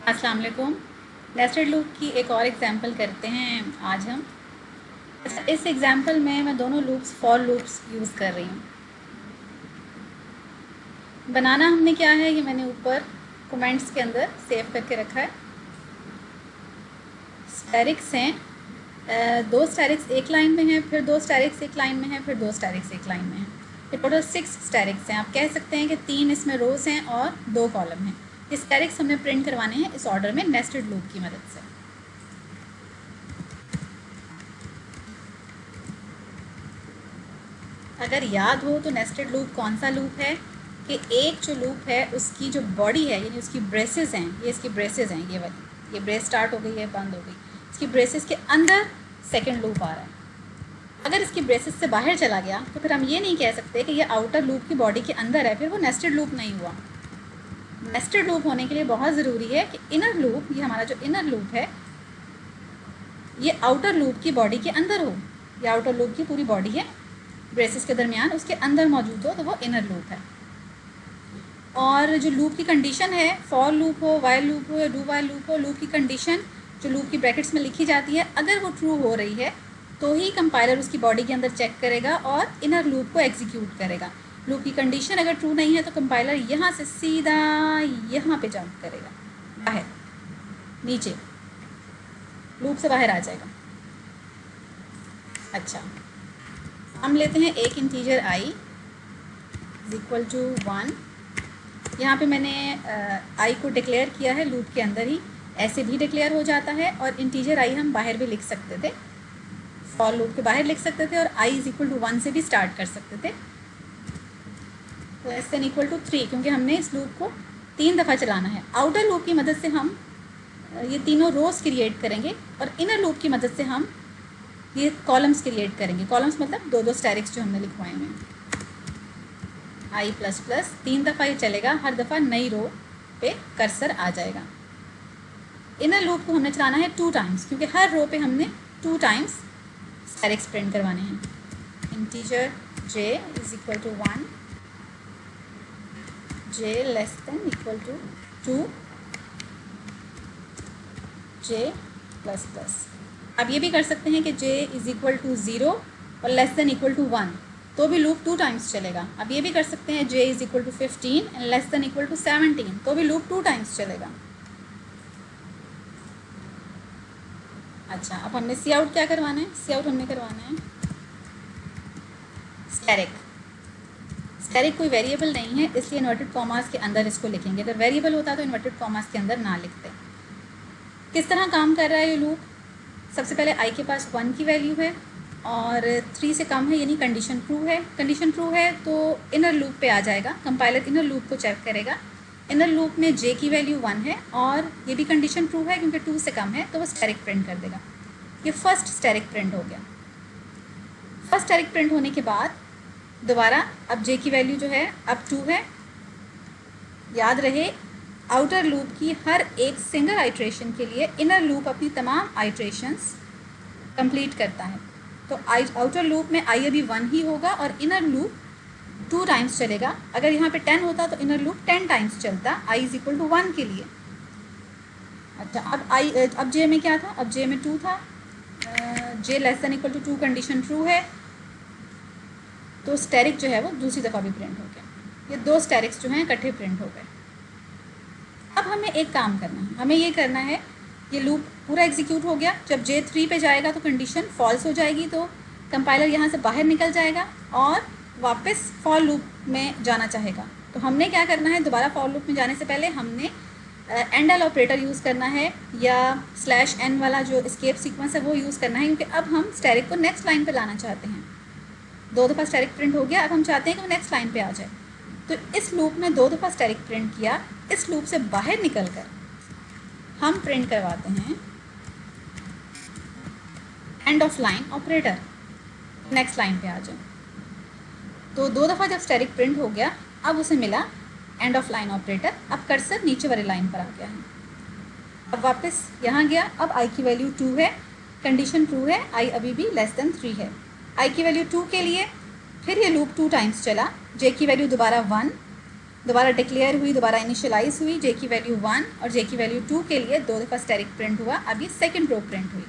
अस्सलाम वालेकुम। Nested loop की एक और एग्जांपल करते हैं आज हम। इस एग्जांपल में मैं दोनों लूप्स फॉर लूप्स यूज़ कर रही हूँ। बनाना हमने क्या है, ये मैंने ऊपर कमेंट्स के अंदर सेव करके रखा है। स्टैरिक्स हैं, दो स्टैरिक्स एक लाइन में हैं, फिर दो स्टैरिक्स एक लाइन में हैं, फिर दो स्टैरिक्स एक लाइन में हैं। ये टोटल 6 स्टैरिक्स हैं। आप कह सकते हैं कि 3 इसमें रोज़ हैं और 2 कॉलम हैं। ये स्टैरिक्स हमने प्रिंट करवाने हैं इस ऑर्डर में नेस्टेड लूप की मदद से। अगर याद हो तो नेस्टेड लूप कौन सा लूप है कि एक जो लूप है उसकी जो बॉडी है, यानी उसकी ब्रेसेस हैं, ये इसकी ब्रेसेस हैं, ये वाली, ये ब्रेस स्टार्ट हो गई है, बंद हो गई, इसकी ब्रेसेस के अंदर सेकंड लूप आ रहा है। अगर इसकी ब्रेसेस से बाहर चला गया तो फिर हम ये नहीं कह सकते कि ये आउटर लूप की बॉडी के अंदर है, फिर वो नेस्टेड लूप नहीं हुआ। नेस्टेड लूप होने के लिए बहुत ज़रूरी है कि इनर लूप, ये हमारा जो इनर लूप है, ये आउटर लूप की बॉडी के अंदर हो। ये आउटर लूप की पूरी बॉडी है, ब्रेसेस के दरमियान उसके अंदर मौजूद हो, तो वो इनर लूप है। और जो लूप की कंडीशन है, फॉर लूप हो, वाइल लूप हो या डू वाइल लूप हो, लूप की कंडीशन जो लूप की ब्रैकेट्स में लिखी जाती है, अगर वो ट्रू हो रही है तो ही कंपाइलर उसकी बॉडी के अंदर चेक करेगा और इनर लूप को एग्जीक्यूट करेगा। लूप की कंडीशन अगर ट्रू नहीं है तो कंपाइलर यहाँ से सीधा यहाँ पे जंप करेगा, बाहर, नीचे, लूप से बाहर आ जाएगा। अच्छा, हम लेते हैं एक integer i is equal to 1। यहाँ पे मैंने आई को डिक्लेयर किया है लूप के अंदर ही, ऐसे भी डिक्लेयर हो जाता है, और इंटीजर आई हम बाहर भी लिख सकते थे, फॉर लूप के बाहर लिख सकते थे, और आई इज इक्वल टू 1 से भी स्टार्ट कर सकते थे, लेस देन इक्वल टू 3, क्योंकि हमने इस लूप को 3 दफ़ा चलाना है। आउटर लूप की मदद से हम ये तीनों रोज़ क्रिएट करेंगे और इनर लूप की मदद से हम ये कॉलम्स क्रिएट करेंगे। कॉलम्स मतलब दो दो स्टैरिक्स जो हमने लिखवाए हुए हैं। आई प्लस प्लस 3 दफ़ा ये चलेगा, हर दफ़ा नई रो पे कर्सर आ जाएगा। इनर लूप को हमने चलाना है 2 टाइम्स, क्योंकि हर रो पे हमने 2 टाइम्स स्टैरिक्स प्रिंट करवाने हैं। Integer j is equal to 1, j less than equal to 2, j plus plus. अब ये भी कर सकते हैं कि j इज़ इक्वल टू 0 और लेस देन इक्वल टू 1, तो भी लूप 2 टाइम्स चलेगा। अब ये भी कर सकते हैं j is equal to 15 and less than equal to 17, तो भी लूप 2 टाइम्स चलेगा। अच्छा, अब हमने सी आउट क्या करवाना है? सी आउट हमने करवाना है स्टैरिक। स्टैरिक कोई वेरिएबल नहीं है, इसलिए इन्वर्टेड कॉमास के अंदर इसको लिखेंगे। अगर वेरिएबल होता तो इन्वर्टेड कॉमास के अंदर ना लिखते। किस तरह काम कर रहा है ये लूप? सबसे पहले आई के पास 1 की वैल्यू है और 3 से कम है, यानी कंडीशन ट्रू है। कंडीशन ट्रू है तो इनर लूप पे आ जाएगा, कंपाइलर इनर लूप को चेक करेगा। इनर लूप में j की वैल्यू 1 है और ये भी कंडीशन ट्रू है क्योंकि 2 से कम है, तो वो स्टैरिक प्रिंट कर देगा। ये फर्स्ट स्टैरिक प्रिंट हो गया। फर्स्ट स्टैरिक प्रिंट होने के बाद दोबारा अब j की वैल्यू जो है अब 2 है। याद रहे, आउटर लूप की हर एक सिंगल आइट्रेशन के लिए इनर लूप अपनी तमाम आइट्रेशंस कंप्लीट करता है। तो आउटर लूप में आई अभी 1 ही होगा और इनर लूप 2 टाइम्स चलेगा। अगर यहाँ पे 10 होता तो इनर लूप 10 टाइम्स चलता आई इज इक्वल टू 1 के लिए। अच्छा, अब जे में क्या था? अब जे में 2 था। J less than equal to 2 condition true है, तो स्टैरिक जो है वो दूसरी दफ़ा भी प्रिंट हो गया। ये 2 स्टैरिक्स जो हैं इकट्ठे प्रिंट हो गए। अब हमें एक काम करना है, हमें ये करना है, ये लूप पूरा एग्जीक्यूट हो गया। जब जे 3 पे जाएगा तो कंडीशन फॉल्स हो जाएगी, तो कंपाइलर यहाँ से बाहर निकल जाएगा और वापस फॉर लूप में जाना चाहेगा। तो हमने क्या करना है, दोबारा फॉर लूप में जाने से पहले हमने एंडल ऑपरेटर यूज़ करना है, या /n वाला जो एस्केप सीक्वेंस है वो यूज़ करना है, क्योंकि अब हम स्टैरिक को नेक्स्ट लाइन पर लाना चाहते हैं। 2 दफ़ा स्टैरिक प्रिंट हो गया, अब हम चाहते हैं कि वो नेक्स्ट लाइन पे आ जाए। तो इस लूप में 2 दफ़ा स्टैरिक प्रिंट किया। इस लूप से बाहर निकलकर हम प्रिंट करवाते हैं end of line operator, next line पे आ जाए। तो 2 दफ़ा जब स्टैरिक प्रिंट हो गया, अब उसे मिला एंड ऑफ लाइन ऑपरेटर। अब कर्सर नीचे वाली लाइन पर आ गया है। अब वापस यहाँ गया, अब आई की वैल्यू 2 है, कंडीशन ट्रू है, आई अभी भी लेस देन 3 है। आई की वैल्यू 2 के लिए फिर ये लूप 2 टाइम्स चला। जे की वैल्यू दोबारा 1, दोबारा डिक्लेयर हुई, दोबारा इनिशियलाइज हुई, जे की वैल्यू 1 और जे की वैल्यू 2 के लिए 2 दफ़ा स्टैटिक प्रिंट हुआ। अब ये सेकेंड रो प्रिंट हुई।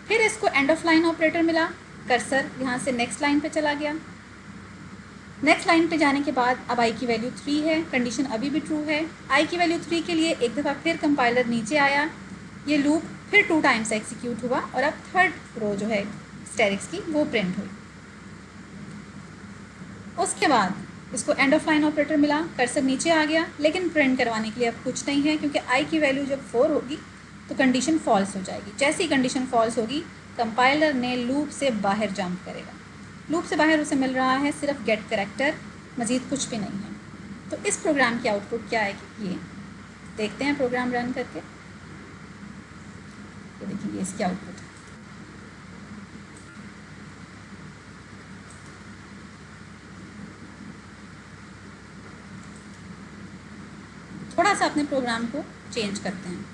फिर इसको एंड ऑफ लाइन ऑपरेटर मिला, कर्सर यहाँ से नेक्स्ट लाइन पे चला गया। नेक्स्ट लाइन पे जाने के बाद अब आई की वैल्यू 3 है, कंडीशन अभी भी ट्रू है। आई की वैल्यू 3 के लिए एक दफ़ा फिर कंपाइलर नीचे आया, ये लूप फिर 2 टाइम्स एग्जीक्यूट हुआ और अब थर्ड रो जो है स्टैटिक्स की वो प्रिंट हुई। उसके बाद इसको एंड ऑफ लाइन ऑपरेटर मिला, कर्सर नीचे आ गया, लेकिन प्रिंट करवाने के लिए अब कुछ नहीं है, क्योंकि आई की वैल्यू जब 4 होगी तो कंडीशन फॉल्स हो जाएगी। जैसे ही कंडीशन फॉल्स होगी कंपाइलर ने लूप से बाहर जंप करेगा। लूप से बाहर उसे मिल रहा है सिर्फ गेट करैक्टर, मज़ीद कुछ भी नहीं है। तो इस प्रोग्राम की आउटपुट क्या आएगी, ये देखते हैं प्रोग्राम रन करके। ये देखिए इसकी आउटपुट है। थोड़ा सा अपने प्रोग्राम को चेंज करते हैं।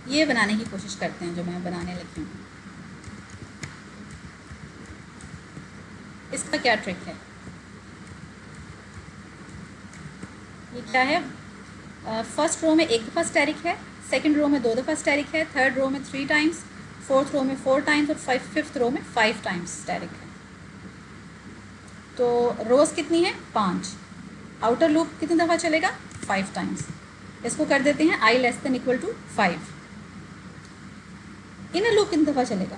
ये बनाने की कोशिश करते हैं जो मैं बनाने लगी हूँ। इसका क्या ट्रिक है, ये क्या है, फर्स्ट रो में एक दफ़ा स्टैटिक है, सेकंड रो में 2 दफ़ा स्टैटिक है, थर्ड रो में 3 टाइम्स, फोर्थ रो में 4 टाइम्स और फिफ्थ रो में 5 टाइम्स स्टैटिक है। तो रोज़ कितनी है, 5। आउटर लूप कितनी दफ़ा चलेगा, 5 टाइम्स। इसको कर देते हैं i less than equal to 5। Inner loop कितनी दफ़ा चलेगा,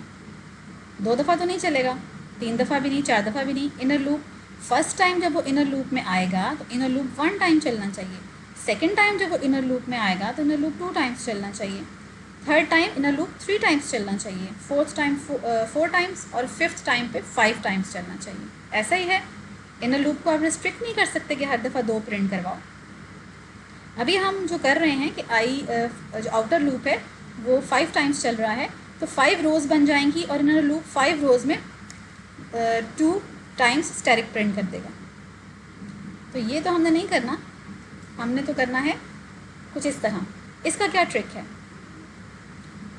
2 दफ़ा तो नहीं चलेगा, 3 दफ़ा भी नहीं, 4 दफ़ा भी नहीं। इनर लूप फर्स्ट टाइम जब वो इनर लूप में आएगा तो इनर लूप 1 टाइम चलना चाहिए। सेकेंड टाइम जब वो इनर लूप में आएगा तो इनर लूप 2 टाइम्स चलना चाहिए। Third time inner loop 3 times चलना चाहिए। फोर्थ टाइम 4 टाइम्स और फिफ्थ टाइम पे 5 टाइम्स चलना चाहिए। ऐसा ही है, इनर लूप को आप रिस्ट्रिक्ट नहीं कर सकते कि हर दफ़ा 2 प्रिंट करवाओ। अभी हम जो कर रहे हैं कि जो आउटर लूप है वो 5 टाइम्स चल रहा है, तो 5 रोज़ बन जाएंगी और इनर लूप 5 रोज़ में 2 टाइम्स स्टैटिक प्रिंट कर देगा। तो ये तो हमने नहीं करना, हमने तो करना है कुछ इस तरह। इसका क्या ट्रिक है,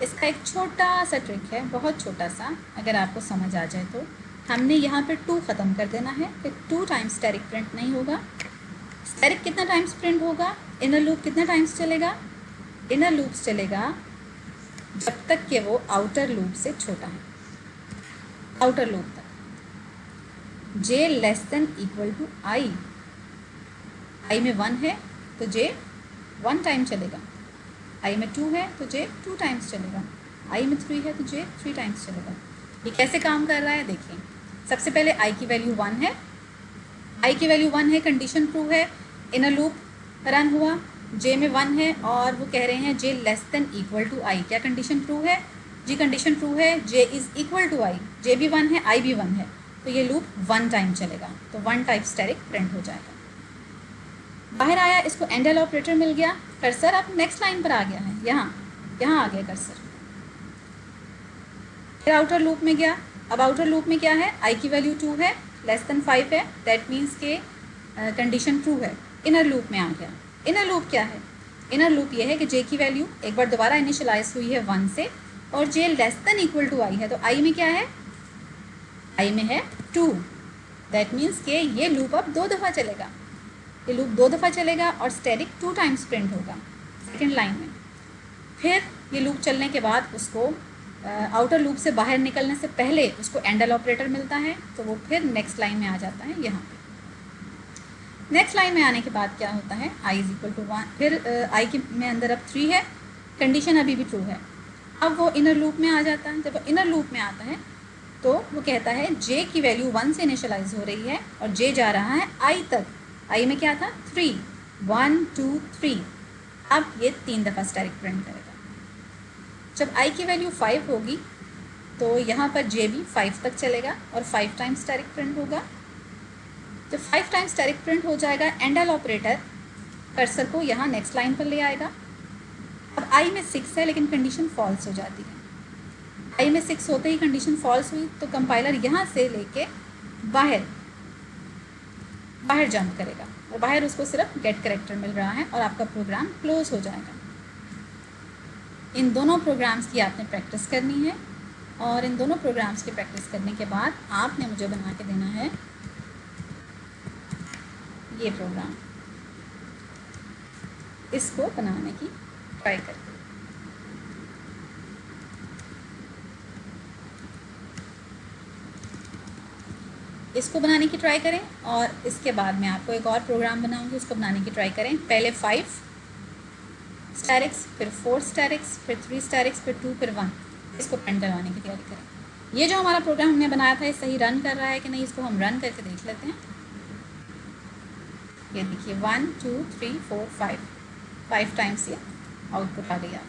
इसका एक छोटा सा ट्रिक है, बहुत छोटा सा, अगर आपको समझ आ जाए तो। हमने यहाँ पे 2 ख़त्म कर देना है, फिर 2 टाइम्स स्टैटिक प्रिंट नहीं होगा। स्टैटिक कितना टाइम्स प्रिंट होगा, इनर लूप कितना टाइम्स चलेगा, इनर लूप्स चलेगा जब तक कि वो आउटर लूप से छोटा है, आउटर लूप तक। j less than equal to I, I में 1 है तो j 1 टाइम चलेगा, आई में 2 है तो j 2 टाइम्स चलेगा, आई में 3 है तो j 3 टाइम्स चलेगा। ये कैसे काम कर रहा है देखिए। सबसे पहले i की वैल्यू 1 है, i की वैल्यू 1 है, कंडीशन ट्रू है, इनर लूप रन हुआ, j में 1 है और वो कह रहे हैं j less than equal to I. क्या कंडीशन ट्रू है जी, कंडीशन ट्रू है, j is equal to I, j भी 1 है, i भी 1 है, तो ये लूप 1 टाइम चलेगा, तो 1 टाइप स्टैटिक प्रिंट हो जाएगा। बाहर आया, इसको एंड एल ऑपरेटर मिल गया, कर्सर अब नेक्स्ट लाइन पर आ गया है, यहाँ आ गया कर्सर। फिर आउटर लूप में गया, अब आउटर लूप में क्या है, i की वैल्यू 2 है, लेस देन 5 है, दैट मीन्स के कंडीशन ट्रू है। इनर लूप में आ गया, इनर लूप क्या है, इनर लूप ये है कि j की वैल्यू एक बार दोबारा इनिशियलाइज हुई है 1 से और j less than equal to I है, तो i में क्या है, i में है 2, दैट मीन्स के ये लूप अब 2 दफ़ा चलेगा, ये लूप 2 दफ़ा चलेगा और स्टैटिक 2 टाइम्स प्रिंट होगा सेकेंड लाइन में। फिर ये लूप चलने के बाद उसको आउटर लूप से बाहर निकलने से पहले उसको एंड एल ऑपरेटर मिलता है, तो वो फिर नेक्स्ट लाइन में आ जाता है यहाँ पे। नेक्स्ट लाइन में आने के बाद क्या होता है, i इज़ इक्वल टू 1, फिर i के में अंदर अब 3 है, कंडीशन अभी भी ट्रू है। अब वो इनर लूप में आ जाता है, जब वो इनर लूप में आता है तो वो कहता है j की वैल्यू 1 से इनिशियलाइज हो रही है और j जा रहा है i तक, i में क्या था 3, 1 2 3, अब ये 3 दफ़ा स्टैटिक प्रिंट करेगा। जब i की वैल्यू 5 होगी तो यहाँ पर j भी 5 तक चलेगा और 5 टाइम्स स्टैटिक प्रिंट होगा। जब 5 टाइम्स स्टैटिक प्रिंट हो जाएगा, एंड एल ऑपरेटर कर्सर को यहाँ नेक्स्ट लाइन पर ले आएगा। अब i में 6 है लेकिन कंडीशन फॉल्स हो जाती है, i में 6 होते ही कंडीशन फॉल्स हुई तो कंपाइलर यहाँ से लेके बाहर जंप करेगा और बाहर उसको सिर्फ गेट करैक्टर मिल रहा है और आपका प्रोग्राम क्लोज हो जाएगा। इन दोनों प्रोग्राम्स की आपने प्रैक्टिस करनी है और इन दोनों प्रोग्राम्स की प्रैक्टिस करने के बाद आपने मुझे बना के देना है ये प्रोग्राम। इसको बनाने की ट्राई करें। इसको बनाने की ट्राई करें और इसके बाद मैं आपको एक और प्रोग्राम बनाऊंगी, उसको बनाने की ट्राई करें। पहले 5 स्टैटिक्स, फिर 4 स्टैटिक्स, फिर 3 स्टैटिक्स, फिर 2, फिर 1। इसको प्रिंट करवाने की तैयारी करें। ये जो हमारा प्रोग्राम हमने बनाया था ये सही रन कर रहा है कि नहीं, इसको हम रन करके देख लेते हैं। ये देखिए 1 2 3 4 5 टाइम्स ये आउटपुट आ गया।